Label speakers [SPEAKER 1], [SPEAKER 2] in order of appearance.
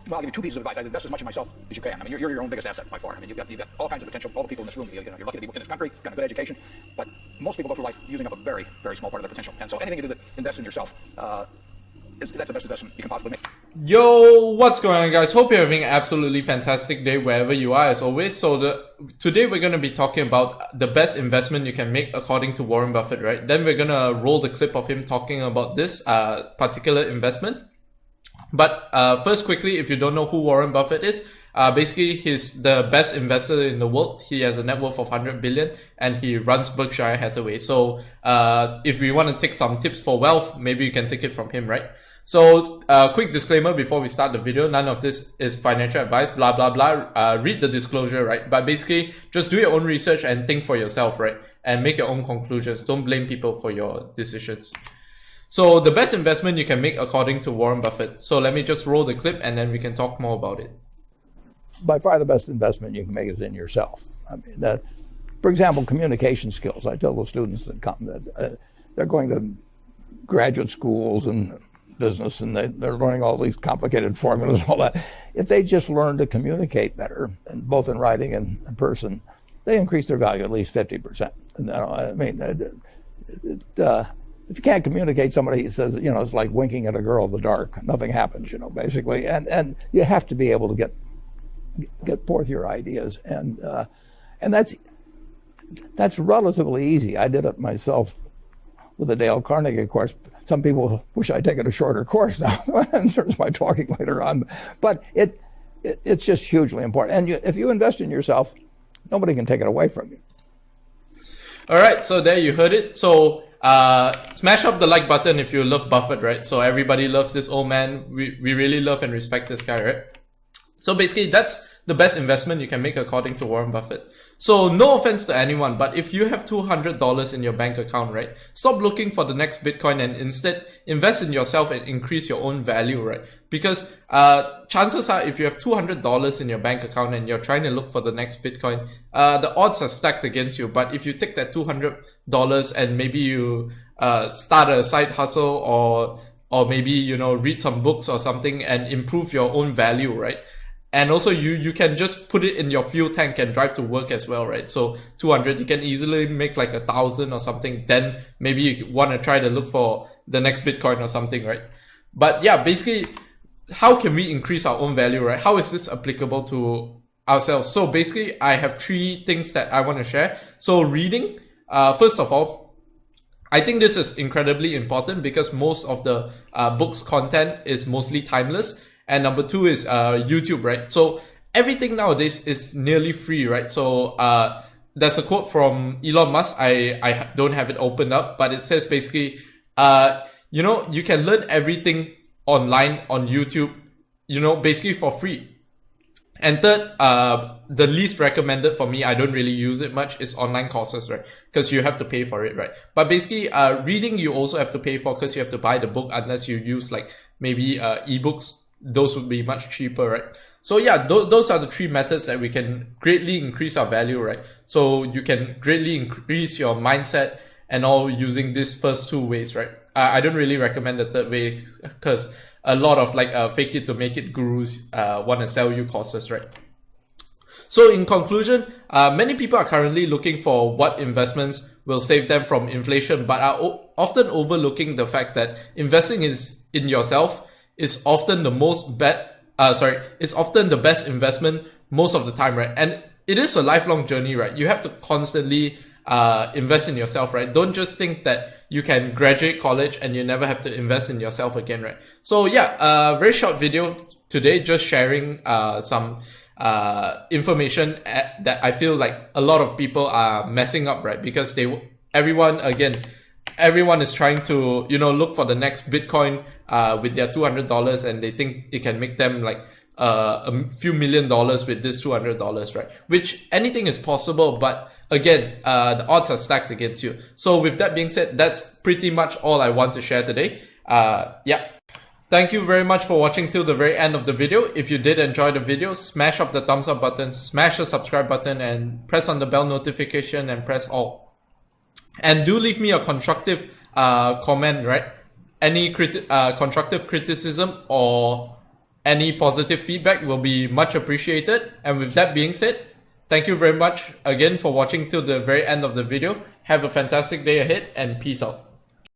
[SPEAKER 1] Well, I'll give you two pieces of advice. I'd invest as much in myself as you can. I mean, you're your own biggest asset by far. I mean, you've got all kinds of potential. All the people in this room, you're lucky to be in this country, got a good education. But most people go through life using up a very, very small part of their potential. And so anything you do that invests in yourself, that's the best investment you can possibly make.
[SPEAKER 2] Yo, what's going on, guys? Hope you're having an absolutely fantastic day wherever you are, as always. So today we're going to be talking about the best investment you can make according to Warren Buffett, right? Then we're going to roll the clip of him talking about this particular investment. But first, quickly, if you don't know who Warren Buffett is, basically he's the best investor in the world. He has a net worth of 100 billion and he runs Berkshire Hathaway. So if we want to take some tips for wealth, maybe you can take it from him, right? So quick disclaimer before we start the video, none of this is financial advice, blah, blah, blah. Read the disclosure, right? But basically just do your own research and think for yourself, right? And make your own conclusions. Don't blame people for your decisions. So the best investment you can make according to Warren Buffett. So let me just roll the clip and then we can talk more about it.
[SPEAKER 3] By far the best investment you can make is in yourself. I mean, for example, communication skills. I tell the students that come that they're going to graduate schools and business and they're learning all these complicated formulas and all that. If they just learn to communicate better, and both in writing and in person, they increase their value at least 50%. And, I mean, if you can't communicate, somebody says, it's like winking at a girl in the dark. Nothing happens, basically. And you have to be able to get forth your ideas. And that's relatively easy. I did it myself with the Dale Carnegie course. Some people wish I'd taken a shorter course now in terms of my talking later on. But it's just hugely important. And if you invest in yourself, nobody can take it away from you.
[SPEAKER 2] All right, so there you heard it. So smash up the like button if you love Buffett, right? So everybody loves this old man. We really love and respect this guy, right? So basically that's the best investment you can make according to Warren Buffett. So no offense to anyone, but if you have $200 in your bank account, right? Stop looking for the next Bitcoin and instead invest in yourself and increase your own value, right? Because chances are if you have $200 in your bank account and you're trying to look for the next Bitcoin, the odds are stacked against you. But if you take that $200 and maybe you start a side hustle or maybe, read some books or something and improve your own value, right? And also you can just put it in your fuel tank and drive to work as well, right? So 200, you can easily make like 1,000 or something. Then maybe you want to try to look for the next Bitcoin or something, right? But yeah, basically, how can we increase our own value, right? How is this applicable to ourselves? So basically, I have 3 things that I want to share. So reading, first of all, I think this is incredibly important because most of the book's content is mostly timeless. And number 2 is YouTube, right? So everything nowadays is nearly free, right? So there's a quote from Elon Musk. I don't have it opened up, but it says basically, you can learn everything online on YouTube, basically for free. And third, the least recommended for me, I don't really use it much, is online courses, right? Because you have to pay for it, right? But basically, reading you also have to pay for because you have to buy the book unless you use like maybe ebooks. Those would be much cheaper, right? So yeah, those are the 3 methods that we can greatly increase our value, right? So you can greatly increase your mindset and all using these first 2 ways, right? I don't really recommend the third way because a lot of like fake it to make it gurus want to sell you courses, right? So in conclusion, many people are currently looking for what investments will save them from inflation, but are often overlooking the fact that investing in yourself is often the it's often the best investment most of the time, right? And it is a lifelong journey, right? You have to constantly invest in yourself, right? Don't just think that you can graduate college and you never have to invest in yourself again, right? So yeah, very short video today, just sharing some information that I feel like a lot of people are messing up, right? Because everyone is trying to, look for the next Bitcoin with their $200 and they think it can make them like a few $1 million with this $200, right? Which anything is possible, but again, the odds are stacked against you. So with that being said, that's pretty much all I want to share today. Yeah. Thank you very much for watching till the very end of the video. If you did enjoy the video, smash up the thumbs up button, smash the subscribe button, and press on the bell notification and press all. And do leave me a constructive comment, right? Any constructive criticism or Any positive feedback will be much appreciated. And with that being said, thank you very much again for watching till the very end of the video. Have a fantastic day ahead and peace out.